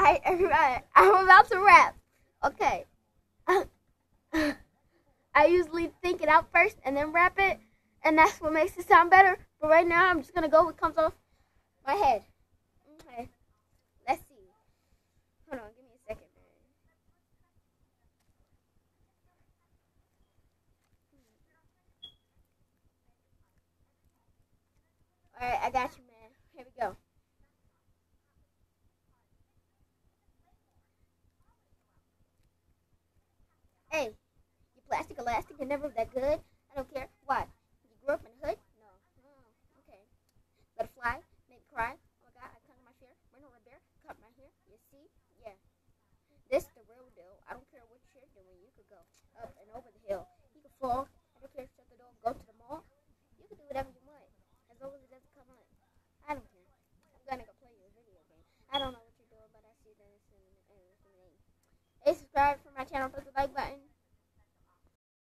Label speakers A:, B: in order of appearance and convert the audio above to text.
A: Alright, everybody, I'm about to rap. Okay. I usually think it out first and then rap it, and that's what makes it sound better. But right now, I'm just gonna go what comes off my head. Okay. Let's see. Hold on, give me a second, man. Alright, I got you, man. Here we go. Hey, you plastic elastic and never that good. I don't care. Why? You grew up in the hood? No. Oh, okay. Let it fly, make it cry. Oh my god, I conquer my fear. Run over a bear, cut my hair. You see? Yeah. This the real deal. I don't care what you're doing. You could go up and over the hill. You could fall. I don't care. Shut the door. Go to the mall. You can do whatever you want, as long as it doesn't come on. I don't care. I'm gonna go play your video game. I don't know what you're doing, but I see that it's in the name. Hey, subscribe for my channel. Press the like button.